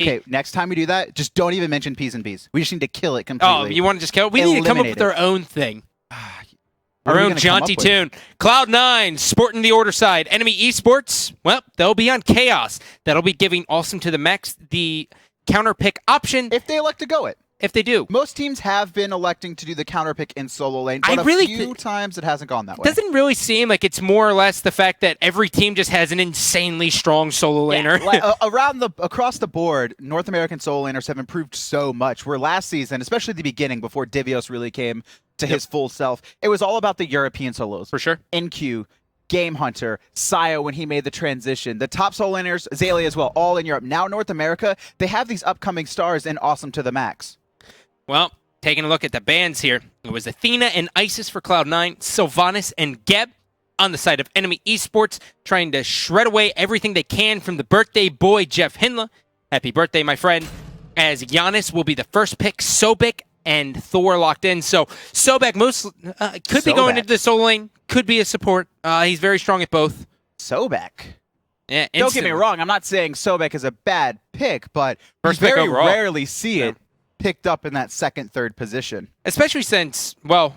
Okay, next time we do that, just don't even mention P's and B's. We just need to kill it completely. Oh, you want to just kill it? We need to come up with our own thing. Our own jaunty tune. Cloud9, sporting the order side. Enemy Esports, well, they'll be on Chaos. That'll be giving Awesome to the Max the counter pick option. If they elect to go it. If they do. Most teams have been electing to do the counter pick in solo lane, but a few times it hasn't gone that way. Doesn't really seem like it's more or less the fact that every team just has an insanely strong solo laner. Yeah, like, across the board, North American solo laners have improved so much. Where last season, especially the beginning, before Divios really came to his full self, it was all about the European solos. For sure. NQ, Game Hunter, Sayo when he made the transition, the top solo laners, Azalea as well, all in Europe. Now North America, they have these upcoming stars in Awesome to the Max. Well, taking a look at the bans here, it was Athena and Isis for Cloud9, Sylvanas and Geb on the side of Enemy Esports, trying to shred away everything they can from the birthday boy, Jeff Hinla. Happy birthday, my friend. As Giannis will be the first pick, Sobek and Thor locked in. So Sobek could be going into the solo lane, could be a support. He's very strong at both. Sobek? Yeah, don't get me wrong, I'm not saying Sobek is a bad pick, but you very rarely see it picked up in that second, third position. Especially since, well,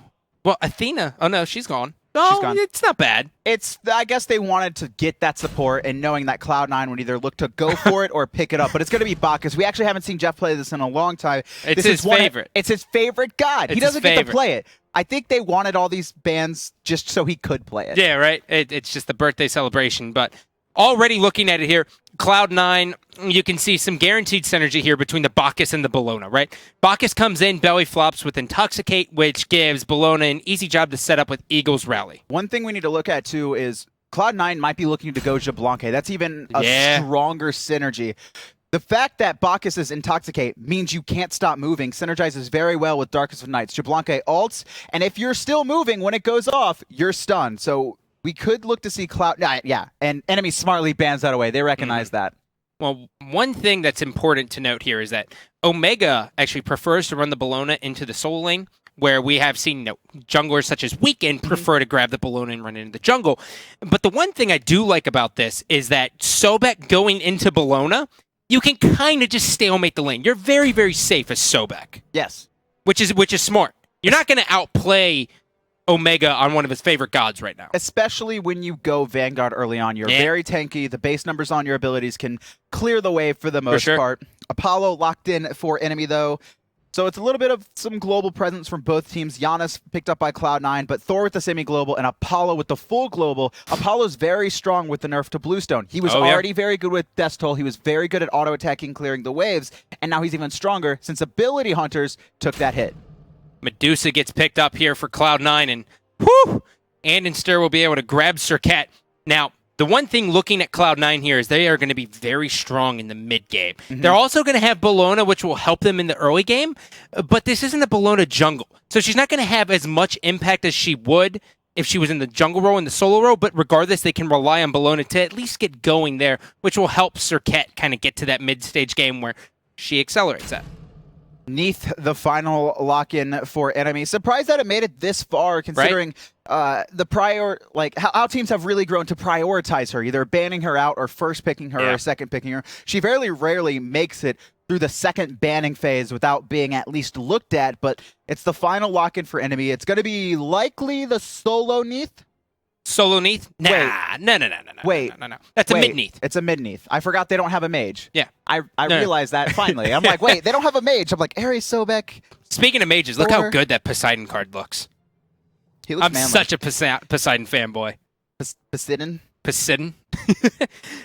Athena, oh no, she's gone. No, she's gone. It's not bad. I guess they wanted to get that support, and knowing that Cloud9 would either look to go for it or pick it up. But it's going to be Bacchus. We actually haven't seen Jeff play this in a long time. It's his favorite. It's his favorite god. He doesn't get to play it. I think they wanted all these bans just so he could play it. Yeah, right. It's just the birthday celebration. But already looking at it here, Cloud9, you can see some guaranteed synergy here between the Bacchus and the Bellona, right? Bacchus comes in, belly flops with Intoxicate, which gives Bellona an easy job to set up with Eagle's Rally. One thing we need to look at, too, is Cloud9 might be looking to go Jablanque. That's even a stronger synergy. The fact that Bacchus is Intoxicate means you can't stop moving, synergizes very well with Darkest of Nights. Jablanque ults, and if you're still moving when it goes off, you're stunned. So we could look to see and Enemy smartly bans that away. They recognize that. Well, one thing that's important to note here is that Omega actually prefers to run the Bellona into the solo lane, where we have seen junglers such as Weekend prefer to grab the Bellona and run into the jungle. But the one thing I do like about this is that Sobek going into Bellona, you can kind of just stalemate the lane. You're very, very safe as Sobek. Yes. Which is smart. You're not going to outplay Omega on one of his favorite gods right now. Especially when you go Vanguard early on. You're very tanky. The base numbers on your abilities can clear the way for the most part. Apollo locked in for Enemy, though. So it's a little bit of some global presence from both teams. Giannis picked up by Cloud9, but Thor with the semi-global and Apollo with the full global. Apollo's very strong with the nerf to Bluestone. He was already very good with Death Toll. He was very good at auto-attacking, clearing the waves, and now he's even stronger since Ability Hunters took that hit. Medusa gets picked up here for Cloud9, and whew! Andinster will be able to grab Serket. Now, the one thing looking at Cloud9 here is they are going to be very strong in the mid game. They're also going to have Bellona, which will help them in the early game, but this isn't a Bellona jungle. So she's not going to have as much impact as she would if she was in the jungle role and the solo role, but regardless, they can rely on Bellona to at least get going there, which will help Serket kind of get to that mid-stage game where she accelerates at. Neath, the final lock-in for Enemy. Surprised that it made it this far, considering how teams have really grown to prioritize her, either banning her out or first picking her or second picking her. She very rarely makes it through the second banning phase without being at least looked at, but it's the final lock-in for Enemy. It's going to be likely the solo Neath. Solo Neath? Nah, no. That's a mid Neath. It's a mid Neath. I forgot they don't have a mage. Yeah. I realized that finally. I'm like, wait, they don't have a mage. I'm like, Ares, Sobek. Speaking of mages, look how good that Poseidon card looks. He looks manly. Such a Poseidon fanboy. Poseidon? Poseidon.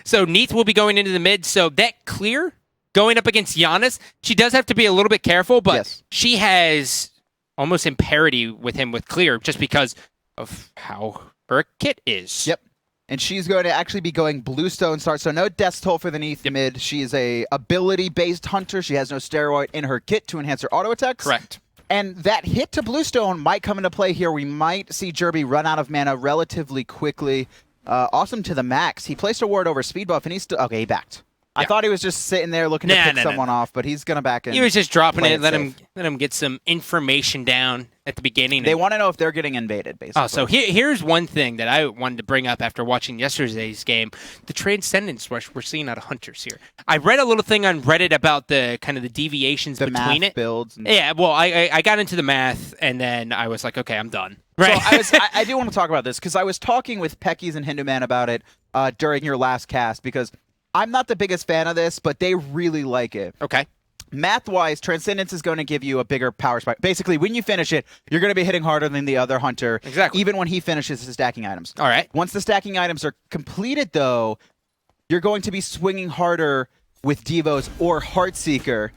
So Neath will be going into the mid, so that clear going up against Giannis, she does have to be a little bit careful, but she has almost in parity with him with clear just because of how her kit is. Yep. And she's going to actually be going Bluestone start, so no Death Toll for the Neath mid. She's a ability-based hunter. She has no steroid in her kit to enhance her auto attacks. Correct. And that hit to Bluestone might come into play here. We might see Jerby run out of mana relatively quickly. Awesome to the max. He placed a ward over speed buff, and he's still... Okay, he backed. I thought he was just sitting there looking to pick someone off, but he's going to back in. He was just dropping it, let him get some information down at the beginning. They want to know if they're getting invaded, basically. Oh, so here's one thing that I wanted to bring up after watching yesterday's game. The transcendence rush we're seeing out of Hunters here. I read a little thing on Reddit about the kind of the deviations between it. Builds. Yeah, well, I got into the math, and then I was like, okay, I'm done. Right. So I do want to talk about this, because I was talking with Peckies and Hinduman about it during your last cast, because I'm not the biggest fan of this, but they really like it. Okay. Math-wise, Transcendence is going to give you a bigger power spike. Basically, when you finish it, you're going to be hitting harder than the other Hunter. Exactly. Even when he finishes his stacking items. All right. Once the stacking items are completed, though, you're going to be swinging harder with Devos or Heartseeker,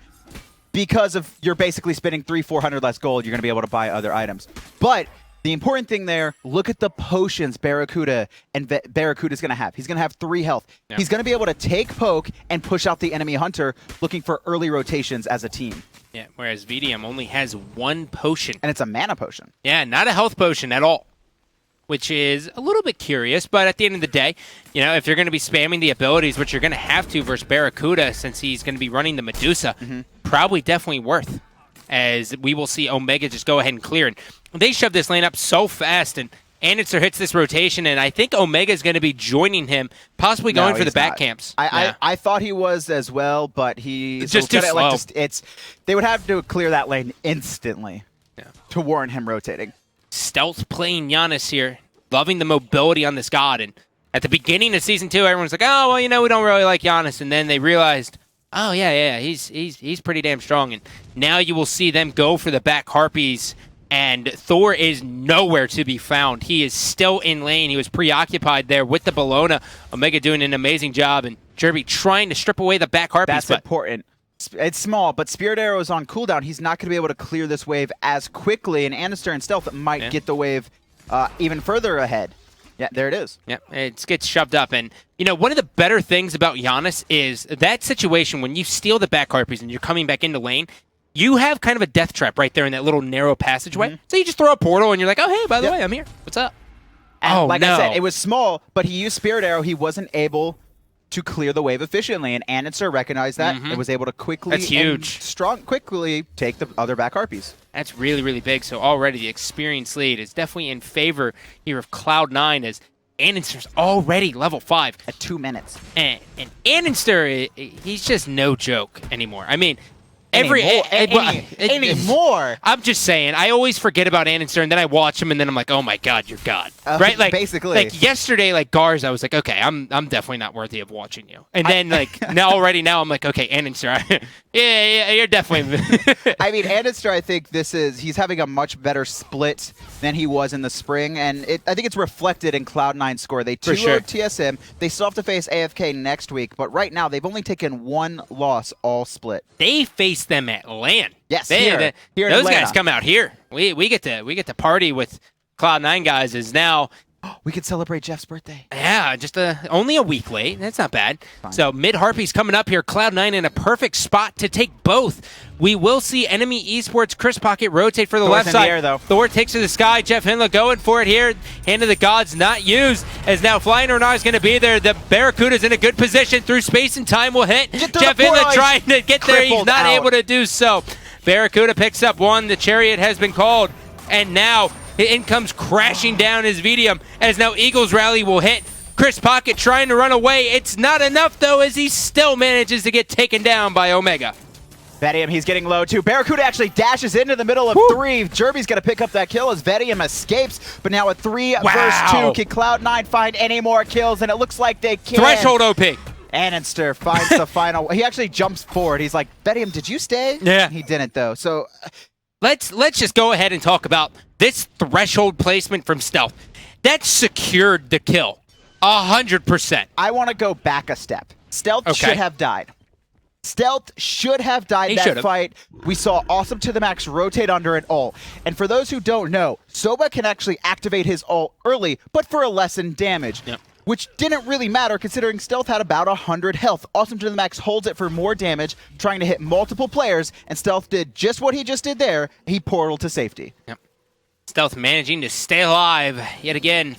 because of you're basically spending 300-400 less gold. You're going to be able to buy other items. But the important thing there, look at the potions Barracuda and Barracuda's going to have. He's going to have 3 health. Yeah. He's going to be able to take poke and push out the enemy Hunter, looking for early rotations as a team. Yeah, whereas VDM only has 1 potion. And it's a mana potion. Yeah, not a health potion at all, which is a little bit curious. But at the end of the day, you know, if you're going to be spamming the abilities, which you're going to have to versus Barracuda, since he's going to be running the Medusa, probably definitely worth, as we will see Omega just go ahead and clear. And they shove this lane up so fast, and Anderson hits this rotation, and I think Omega is going to be joining him, possibly going for the back camps. I thought he was as well, but he's just too slow. They would have to clear that lane instantly to warrant him rotating. Stealth playing Giannis here, loving the mobility on this god. And at the beginning of Season 2, everyone's like, oh, well, you know, we don't really like Giannis. And then they realized, oh, yeah, he's pretty damn strong. And now you will see them go for the back Harpies, and Thor is nowhere to be found. He is still in lane. He was preoccupied there with the Bologna. Omega doing an amazing job, and Jerby trying to strip away the back Harpies. That's important. It's small, but Spirit Arrow is on cooldown. He's not going to be able to clear this wave as quickly, and Anister and Stealth might get the wave even further ahead. Yeah, there it is. Yeah, it gets shoved up. And, you know, one of the better things about Giannis is that situation when you steal the back Harpies and you're coming back into lane, you have kind of a death trap right there in that little narrow passageway. So you just throw a portal and you're like, oh, hey, by the way, I'm here. What's up? And like I said, it was small, but he used Spirit Arrow. He wasn't able to clear the wave efficiently, and Anitzer recognized that and was able to quickly quickly take the other back Harpies. That's really, really big. So already the experience lead is definitely in favor here of Cloud9, as Anitzer's already level 5. At 2 minutes. And Anitzer, he's just no joke anymore. I mean, anymore. I'm just saying, I always forget about Anitzer, and then I watch him, and then I'm like, oh my god, you're God. Right? Like, basically. Like yesterday, like Garz, I was like, okay, I'm definitely not worthy of watching you. And then now I'm like, okay, Anitzer, yeah, you're definitely. I mean, Anitzer, I think he's having a much better split than he was in the spring, and I think it's reflected in Cloud9's score. They 2-0'd TSM. They still have to face AFK next week, but right now they've only taken 1 loss all split. They face them at LAN. Yes, here those guys come out here. We get to party with Cloud9 guys. Is now we could celebrate Jeff's birthday. Yeah, just only a week late. That's not bad. Fine. So mid Harpies coming up here. Cloud9 in a perfect spot to take both. We will see enemy esports Chris Pocket rotate for the left side. Air, though. Thor takes to the sky. Jeff Hindla going for it here. Hand of the gods not used, as now Flying Renar is going to be there. The Barracuda's in a good position. Through space and time will hit. Jeff Hindla trying to get there. He's not able to do so. Barracuda picks up 1. The chariot has been called. And now in comes crashing down his VDM, as now Eagles Rally will hit. Chris Pocket trying to run away. It's not enough, though, as he still manages to get taken down by Omega. Vedium, he's getting low too. Barracuda actually dashes into the middle of 3. Jerby's going to pick up that kill as Vedium escapes, but now at 3 versus 2, can Cloud9 find any more kills? And it looks like they can. Threshold OP. Anitzer finds the final. He actually jumps forward. He's like, Vedium, did you stay? Yeah. He didn't, though. So let's just go ahead and talk about this threshold placement from Stealth. That secured the kill 100%. I want to go back a step. Stealth should have died. Stealth should have died that fight. We saw Awesome to the Max rotate under an ult. And for those who don't know, Soba can actually activate his ult early, but for a lessened damage. Yep. Which didn't really matter considering Stealth had about 100 health. Awesome to the Max holds it for more damage, trying to hit multiple players, and Stealth did just what he just did there. He portaled to safety. Yep. Stealth managing to stay alive yet again,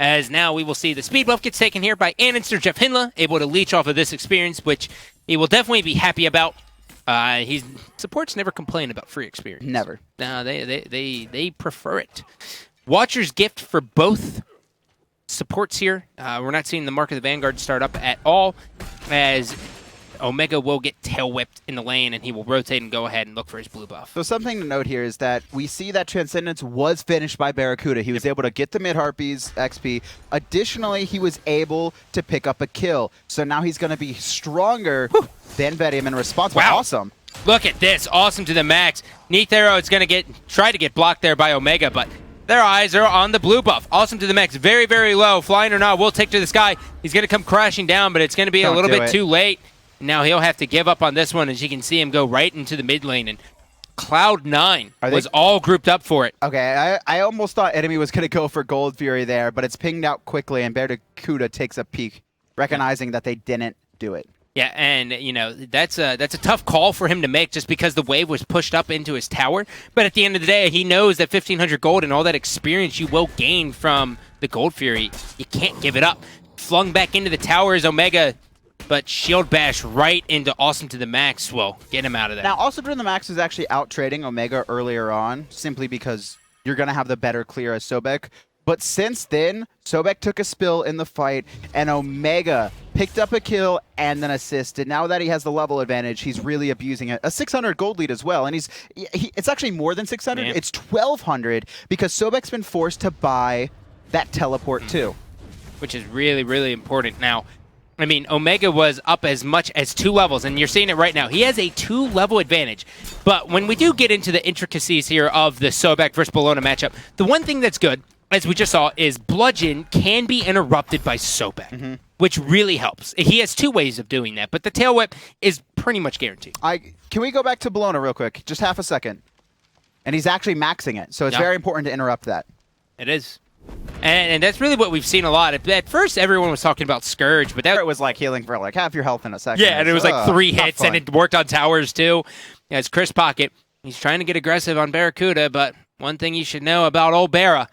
as now we will see the speed buff gets taken here by Aninster. Jeff Hinla able to leech off of this experience, which he will definitely be happy about. Supports never complain about free experience. Never. No, they prefer it. Watcher's Gift for both supports here. We're not seeing the Mark of the Vanguard start up at all, as Omega will get tail whipped in the lane, and he will rotate and go ahead and look for his blue buff. So something to note here is that we see that Transcendence was finished by Barracuda. He was able to get the mid-Harpies XP. Additionally, he was able to pick up a kill. So now he's going to be stronger than Vedium in response. Wow. Awesome. Look at this. Awesome to the max. Neath Arrow is going to try to get blocked there by Omega, but their eyes are on the blue buff. Awesome to the max. Very, very low. Flying or not, will take to the sky. He's going to come crashing down, but it's going to be a little bit too late. Now he'll have to give up on this one, as you can see him go right into the mid lane. And Cloud9 was all grouped up for it. Okay, I almost thought Enemy was going to go for Gold Fury there, but it's pinged out quickly, and Barracuda takes a peek, recognizing that they didn't do it. Yeah, and that's a tough call for him to make, just because the wave was pushed up into his tower. But at the end of the day, he knows that 1,500 gold and all that experience you will gain from the Gold Fury, you can't give it up. Flung back into the tower is Omega, but Shield Bash right into Awesome to the Max will get him out of there. Now, Awesome to the Max is actually out trading Omega earlier on, simply because you're going to have the better clear as Sobek. But since then, Sobek took a spill in the fight, and Omega picked up a kill and then assisted. Now that he has the level advantage, he's really abusing it. A 600 gold lead as well, and it's actually more than 600. Man. It's 1,200 because Sobek's been forced to buy that teleport too. Which is really, really important. Now, I mean, Omega was up as much as 2 levels, and you're seeing it right now. He has a 2-level advantage. But when we do get into the intricacies here of the Sobek versus Bologna matchup, the one thing that's good, as we just saw, is Bludgeon can be interrupted by Sobek, which really helps. He has 2 ways of doing that, but the Tail Whip is pretty much guaranteed. Can we go back to Bologna real quick? Just half a second. And he's actually maxing it, so it's very important to interrupt that. It is. And that's really what we've seen a lot. At first, everyone was talking about Scourge, but it was like healing for like half your health in a second. Yeah, and it was like 3 hits, and it worked on towers too. As Chris Pocket, he's trying to get aggressive on Barracuda, but one thing you should know about old Barra,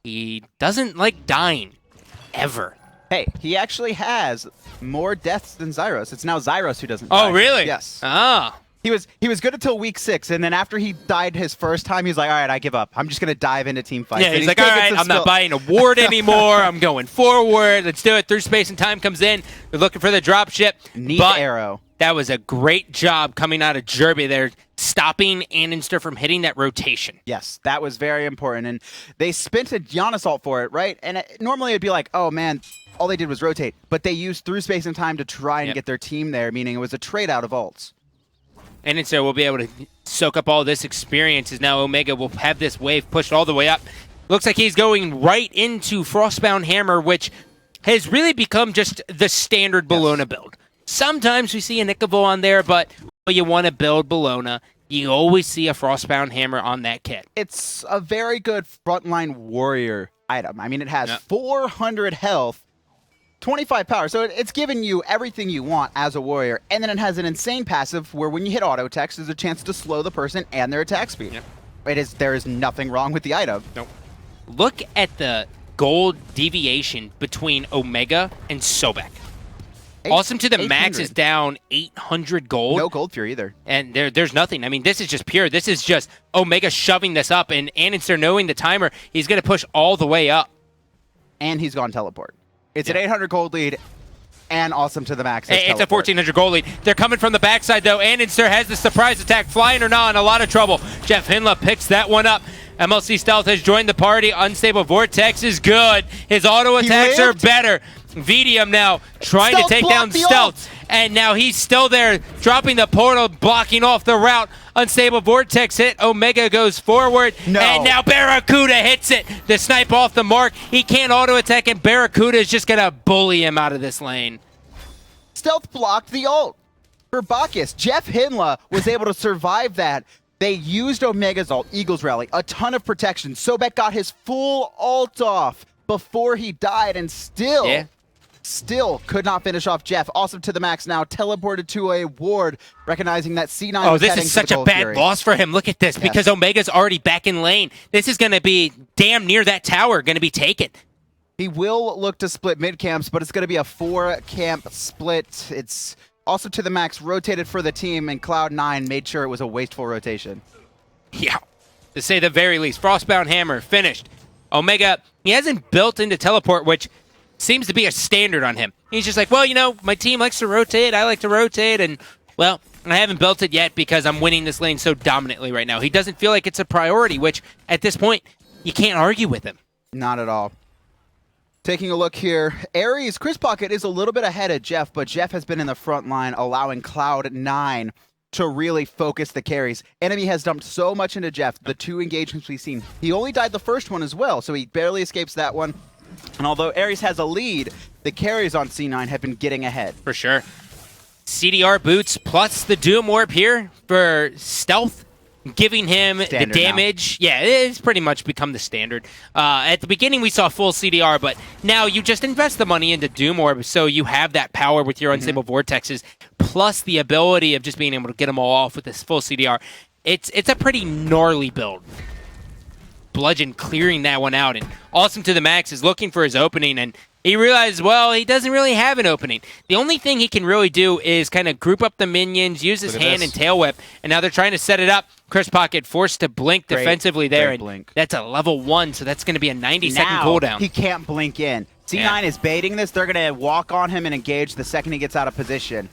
he doesn't like dying, ever. Hey, he actually has more deaths than Zyros. It's now Zyros who doesn't die. Oh, really? Yes. Ah. He was good until week 6, and then after he died his first time, he was like, all right, I give up. I'm just going to dive into team fights. Yeah, he's like, all right, I'm not buying a ward anymore. I'm going forward. Let's do it. Through Space and Time comes in. We're looking for the drop ship. Neat arrow. That was a great job coming out of Jerby there, stopping Aninster from hitting that rotation. Yes, that was very important. And they spent a Giannis ult for it, right? And normally it'd be like, oh, man, all they did was rotate. But they used Through Space and Time to try and get their team there, meaning it was a trade out of ults. And so we'll be able to soak up all this experience, as now Omega will have this wave pushed all the way up. Looks like he's going right into Frostbound Hammer, which has really become just the standard Bologna build. Sometimes we see a Nickable on there, but when you want to build Bologna, you always see a Frostbound Hammer on that kit. It's a very good frontline warrior item. I mean, it has 400 health, 25 power, so it's giving you everything you want as a warrior, and then it has an insane passive where when you hit auto attacks, there's a chance to slow the person and their attack speed. There is nothing wrong with the item. Nope. Look at the gold deviation between Omega and Sobek. Awesome to the Max is down 800 gold. No Gold Fury either. And there's nothing. I mean, this is just pure. This is just Omega shoving this up, and Aninster knowing the timer, he's going to push all the way up. And he's gone teleport. It's an 800 gold lead, and Awesome to the Max. It's a 1,400 gold lead. They're coming from the backside, though. Aninster has the surprise attack. Flying or not, in a lot of trouble. Jeff Hinla picks that one up. MLC Stealth has joined the party. Unstable Vortex is good. His auto attacks are better. Vedium now trying to take down Stealth. And now he's still there, dropping the portal, blocking off the route. Unstable Vortex hit. Omega goes forward. No. And now Barracuda hits it. The snipe off the mark. He can't auto attack, and Barracuda is just going to bully him out of this lane. Stealth blocked the ult for Bacchus. Jeff Hinla was able to survive that. They used Omega's ult, Eagle's Rally, a ton of protection. Sobek got his full ult off before he died, and still could not finish off Jeff. Awesome to the Max now teleported to a ward, recognizing that C9 was this is such a bad loss for him. Look at this, because Omega's already back in lane. This is going to be damn near that tower going to be taken. He will look to split mid-camps, but it's going to be a 4-camp split. It's also to the max rotated for the team, and Cloud9 made sure it was a wasteful rotation. Yeah, to say the very least. Frostbound Hammer, finished. Omega, he hasn't built into teleport, which seems to be a standard on him. He's just like, well, you know, my team likes to rotate, I like to rotate, and, well, I haven't built it yet because I'm winning this lane so dominantly right now. He doesn't feel like it's a priority, which, at this point, you can't argue with him. Not at all. Taking a look here, Aries, Chris Pocket is a little bit ahead of Jeff, but Jeff has been in the front line, allowing Cloud9 to really focus the carries. Enemy has dumped so much into Jeff, the 2 engagements we've seen. He only died the first one as well, so he barely escapes that one. And although Aries has a lead, the carries on C9 have been getting ahead. For sure. CDR boots plus the Doom Warp here for stealth, giving him standard the damage. Now. Yeah, it's pretty much become the standard. At the beginning, we saw full CDR, but now you just invest the money into Doom Orb, so you have that power with your Unstable Vortexes, plus the ability of just being able to get them all off with this full CDR. It's a pretty gnarly build. Bludgeon clearing that one out, and Awesome to the Max is looking for his opening, and he realized, well, he doesn't really have an opening. The only thing he can really do is kind of group up the minions, use his hand and tail whip, and now they're trying to set it up. Chris Pocket forced to blink defensively there, and blink. That's a level 1, so that's going to be a 90-second cooldown. He can't blink in. C9 is baiting this. They're going to walk on him and engage the second he gets out of position.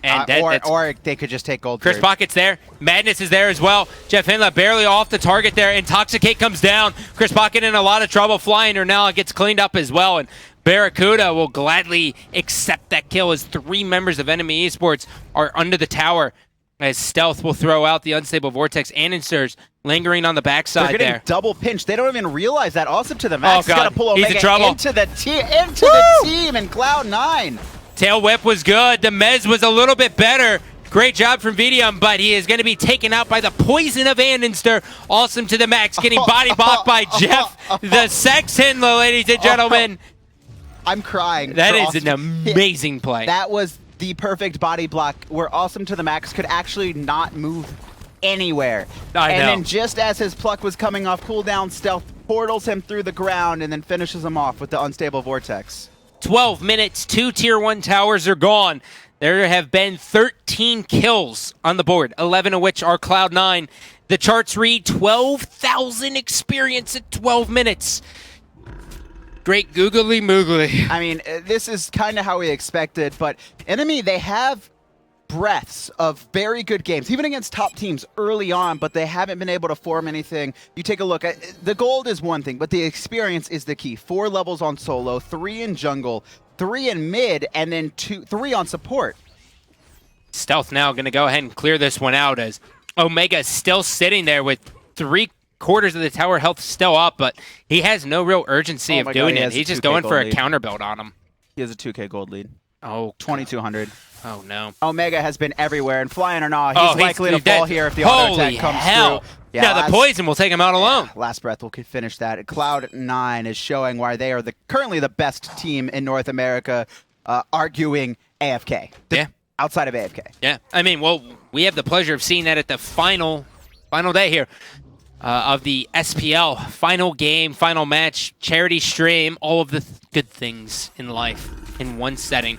And or they could just take gold. Chris Pocket's there. Madness is there as well. Jeff Hinla barely off the target there. Intoxicate comes down. Chris Pocket in a lot of trouble. Flying Ernella gets cleaned up as well. And Barracuda will gladly accept that kill as 3 members of enemy esports are under the tower. As Stealth will throw out the Unstable Vortex and Insurs lingering on the backside. They're getting double pinched. They don't even realize that. Awesome to the Max. Oh, God. He's got to pull Omega He's in trouble. into the team and Cloud9. Tail whip was good. The Mez was a little bit better. Great job from Vidium, but he is going to be taken out by the poison of Andenster. Awesome to the Max, getting body blocked by Jeff, the Sex Hinla, ladies and gentlemen. I'm crying. That is an amazing play. That was the perfect body block where Awesome to the Max could actually not move anywhere. I know. And then just as his pluck was coming off cooldown, Stealth portals him through the ground and then finishes him off with the Unstable Vortex. 12 minutes, 2 Tier 1 towers are gone. There have been 13 kills on the board, 11 of which are Cloud9. The charts read 12,000 experience at 12 minutes. Great googly moogly. I mean, this is kind of how we expected, but Enemy, they have breaths of very good games, even against top teams early on, but they haven't been able to form anything. You take a look at the gold is one thing, but the experience is the key. 4 levels on solo, 3 in jungle, 3 in mid, and then 3 on support. Stealth now going to go ahead and clear this one out as Omega is still sitting there with 3/4 of the tower health still up, but he has no real urgency of doing it. He's just going for a counter build on him. He has a 2K gold lead. Oh, 2,200. Oh, no. Omega has been everywhere, and Flying or not, he's likely to fall here if the auto attack comes through. Yeah, now the poison will take him out alone. Last breath will finish that. Cloud9 is showing why they are currently the best team in North America, arguing AFK. Outside of AFK. Yeah, I mean, well, we have the pleasure of seeing that at the final day here of the SPL. Final game, final match, charity stream, all of the good things in life in one setting.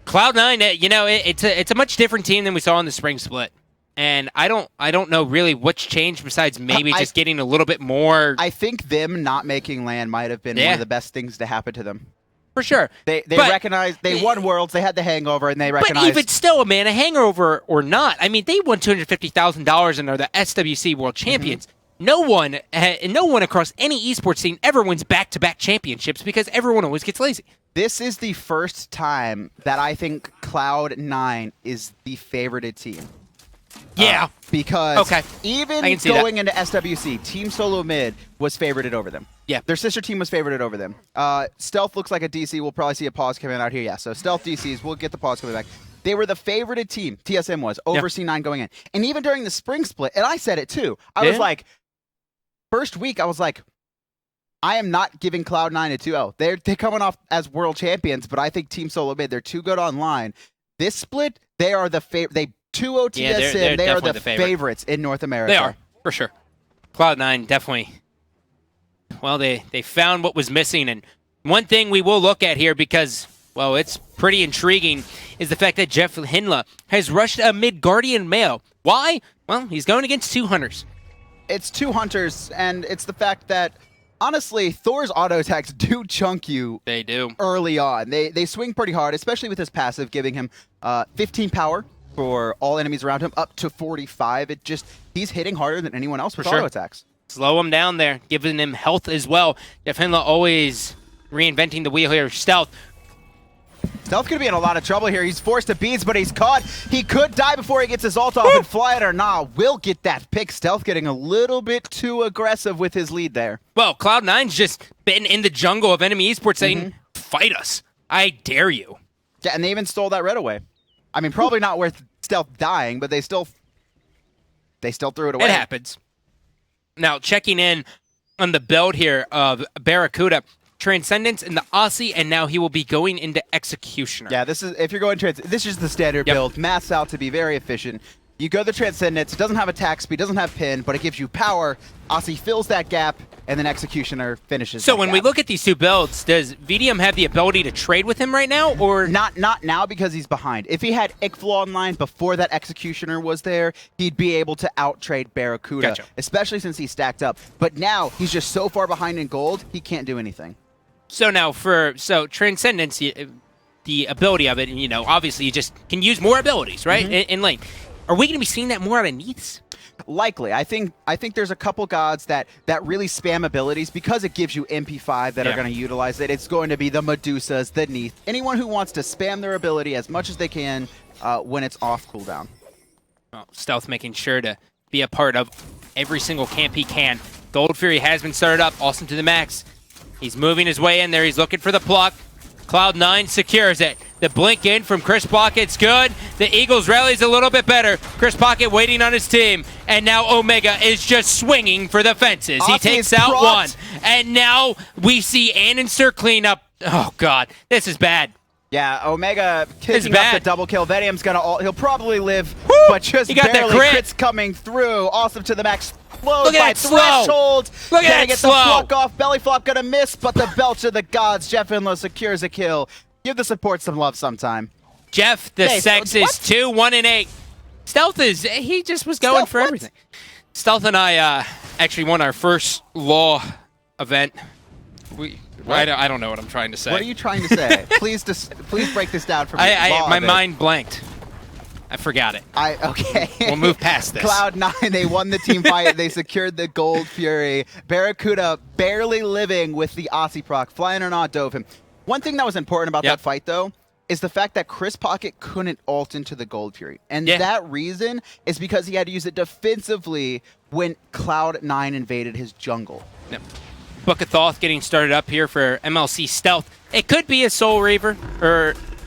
Cloud9, you know, it's a much different team than we saw in the spring split, and I don't know really what's changed besides maybe just getting a little bit more. I think them not making LAN might have been one of the best things to happen to them. For sure. They recognized they won Worlds, they had the hangover, and they recognized. But even still, man, a hangover or not, I mean, they won $250,000 and are the SWC World Champions. No one across any esports team ever wins back-to-back championships because everyone always gets lazy. This is the first time that I think Cloud9 is the favorited team. Yeah. Because even going into SWC, Team Solo Mid was favorited over them. Yeah. Their sister team was favorited over them. Stealth looks like a DC. We'll probably see a pause coming out here. Yeah, so Stealth DCs, we'll get the pause coming back. They were the favorited team, TSM was, over C9 going in. And even during the spring split, and I said it too, I was like, first week, I was like, I am not giving Cloud9 a 2-0. They're coming off as world champions, but I think Team Solo Mid, they're too good online. This split, they are the favorite. They 2-0 TSM. They are the favorites in North America. They are, for sure. Cloud9 definitely, well, they found what was missing, and One thing we will look at here because, well, it's pretty intriguing, is the fact that Jeff Hinla has rushed a mid-Guardian male. Why? Well, he's going against 2 hunters. It's 2 hunters, and it's the fact that, honestly, Thor's auto attacks do chunk you. They do. Early on. They swing pretty hard, especially with his passive, giving him 15 power for all enemies around him, up to 45. He's hitting harder than anyone else with auto attacks. Slow him down there, giving him health as well. Jeff Hinla always reinventing the wheel here. Stealth. Stealth going to be in a lot of trouble here. He's forced to beads, but he's caught. He could die before he gets his ult off, and Fly It or Not will get that pick. Stealth getting a little bit too aggressive with his lead there. Well, Cloud9's just been in the jungle of enemy esports saying, fight us. I dare you. Yeah, and they even stole that red away. I mean, probably not worth Stealth dying, but they still threw it away. It happens. Now, checking in on the build here of Barracuda, Transcendence in the Aussie, and now he will be going into Executioner. Yeah, this is if you're going this is the standard build. Maths out to be very efficient. You go the Transcendence, it doesn't have attack speed, doesn't have pin, but it gives you power. Aussie fills that gap, and then Executioner finishes. So when we look at these two builds, does VDM have the ability to trade with him right now, or not now because he's behind? If he had Ickflaw online before that Executioner was there, he'd be able to out-trade Barracuda, especially since he's stacked up. But now he's just so far behind in gold, he can't do anything. So now so Transcendence, the ability of it, and obviously you just can use more abilities, right? In lane. Are we going to be seeing that more out of Neaths? Likely. I think there's a couple gods that really spam abilities because it gives you MP5 that are going to utilize it. It's going to be the Medusas, the Neath, anyone who wants to spam their ability as much as they can when it's off cooldown. Well, Stealth making sure to be a part of every single camp he can. Gold Fury has been started up, Austin to the max. He's moving his way in there. He's looking for the pluck. Cloud9 secures it. The blink in from Chris Pocket's good. The Eagles rallies a little bit better. Chris Pocket waiting on his team. And now Omega is just swinging for the fences. He takes out one. And now we see Annenster clean up. Oh, God. This is bad. Yeah, Omega kicking up the double kill. Vedium's he'll probably live, but just he got barely. That crit. Crits coming through. Awesome to the max. Look at that Threshold. Look at that get slow. The flock off. Belly flop gonna miss, but the belch of the gods. Jeff Hinla secures a kill. Give the support some love sometime. Jeff, the sex is 2, 1, and 8. Stealth he just was going for everything. Stealth and I actually won our first law event. I don't know what I'm trying to say. What are you trying to say? please break this down for me. My mind blanked. I forgot it. Okay. We'll move past this. Cloud9, they won the team fight. They secured the Gold Fury. Barracuda barely living with the Aussie proc. Flying or Not dove him. One thing that was important about that fight, though, is the fact that Chris Pocket couldn't ult into the Gold Fury. And that reason is because he had to use it defensively when Cloud9 invaded his jungle. Yep. Book of Thoth getting started up here for MLC Stealth. It could be a Soul Reaver,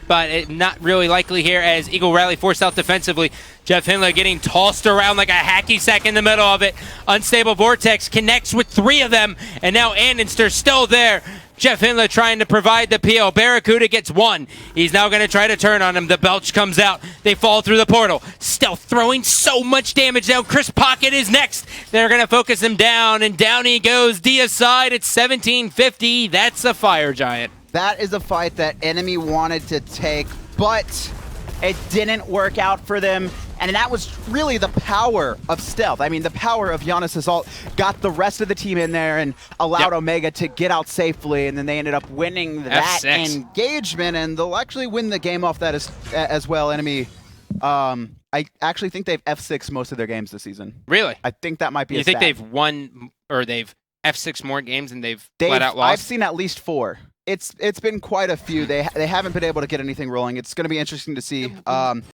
but not really likely here as Eagle Rally forced out defensively. Jeff Hinla getting tossed around like a hacky sack in the middle of it. Unstable Vortex connects with 3 of them, and now Annenster still there. Jeff Hinla trying to provide the PO. Barracuda gets 1. He's now going to try to turn on him. The belch comes out. They fall through the portal. Stealth throwing so much damage now. Chris Pocket is next. They're going to focus him down, and down he goes. Dia side at 1750. That's a Fire Giant. That is a fight that enemy wanted to take, but it didn't work out for them. And that was really the power of Stealth. I mean, the power of Giannis' ult got the rest of the team in there and allowed Omega to get out safely, and then they ended up winning that engagement, and they'll actually win the game off that as well. Enemy, I actually think they've F6 most of their games this season. Really? I think that might be You think they've won, or they've F6 more games than they've flat out lost? I've seen at least 4. It's been quite a few. They haven't been able to get anything rolling. It's going to be interesting to see.